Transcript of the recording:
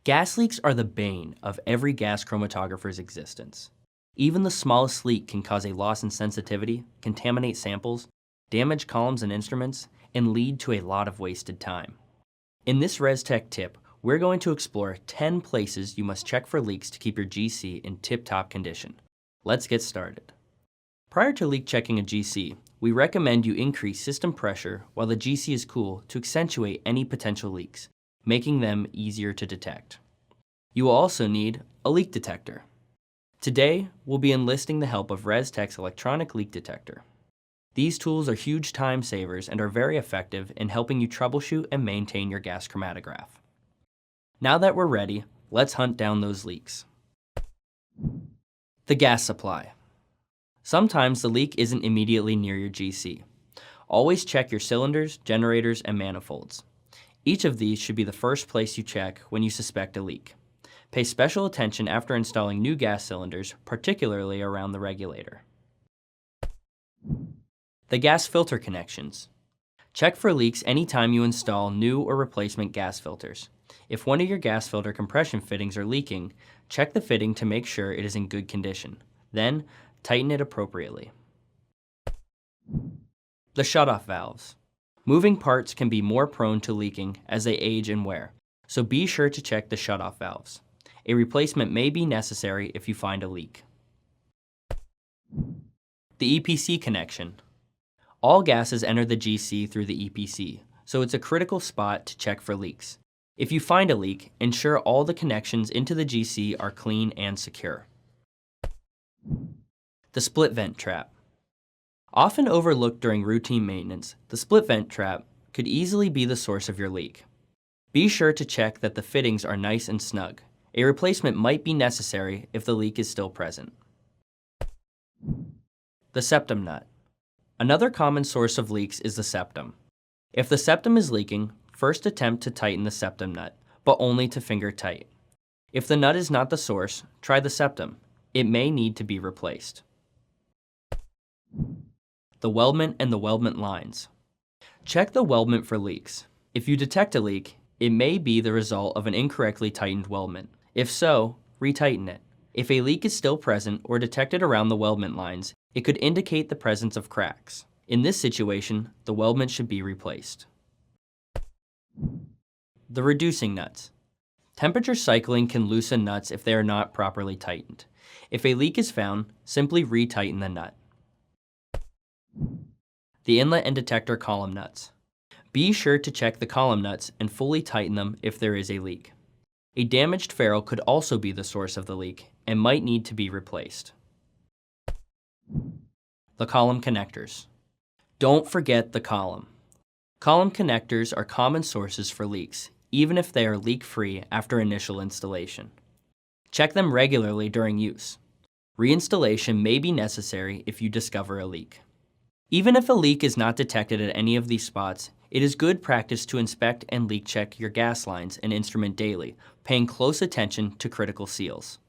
Gas leaks are the bane of every gas chromatographer's existence. Even the smallest leak can cause a loss in sensitivity, contaminate samples, damage columns and instruments, and lead to a lot of wasted time. In this ResTech tip, we're going to explore 10 places you must check for leaks to keep your GC in tip-top condition. Let's get started. Prior to leak checking a GC, we recommend you increase system pressure while the GC is cool to accentuate any potential leaks, making them easier to detect. You will also need a leak detector. Today, we'll be enlisting the help of ResTech's electronic leak detector. These tools are huge time savers and are very effective in helping you troubleshoot and maintain your gas chromatograph. Now that we're ready, let's hunt down those leaks. The gas supply. Sometimes the leak isn't immediately near your GC. Always check your cylinders, generators, and manifolds. Each of these should be the first place you check when you suspect a leak. Pay special attention after installing new gas cylinders, particularly around the regulator. The gas filter connections. Check for leaks anytime you install new or replacement gas filters. If one of your gas filter compression fittings are leaking, check the fitting to make sure it is in good condition. Then, tighten it appropriately. The shutoff valves. Moving parts can be more prone to leaking as they age and wear, so be sure to check the shutoff valves. A replacement may be necessary if you find a leak. The EPC connection. All gases enter the GC through the EPC, so it's a critical spot to check for leaks. If you find a leak, ensure all the connections into the GC are clean and secure. The split vent trap. Often overlooked during routine maintenance, the split vent trap could easily be the source of your leak. Be sure to check that the fittings are nice and snug. A replacement might be necessary if the leak is still present. The septum nut. Another common source of leaks is the septum. If the septum is leaking, first attempt to tighten the septum nut, but only to finger tight. If the nut is not the source, try the septum. It may need to be replaced. The weldment and the weldment lines. Check the weldment for leaks. If you detect a leak, it may be the result of an incorrectly tightened weldment. If so, retighten it. If a leak is still present or detected around the weldment lines, it could indicate the presence of cracks. In this situation, the weldment should be replaced. The reducing nuts. Temperature cycling can loosen nuts if they are not properly tightened. If a leak is found, simply retighten the nut. The inlet and detector column nuts. Be sure to check the column nuts and fully tighten them if there is a leak. A damaged ferrule could also be the source of the leak and might need to be replaced. The column connectors. Don't forget the column. Column connectors are common sources for leaks, even if they are leak-free after initial installation. Check them regularly during use. Reinstallation may be necessary if you discover a leak. Even if a leak is not detected at any of these spots, it is good practice to inspect and leak check your gas lines and instrument daily, paying close attention to critical seals.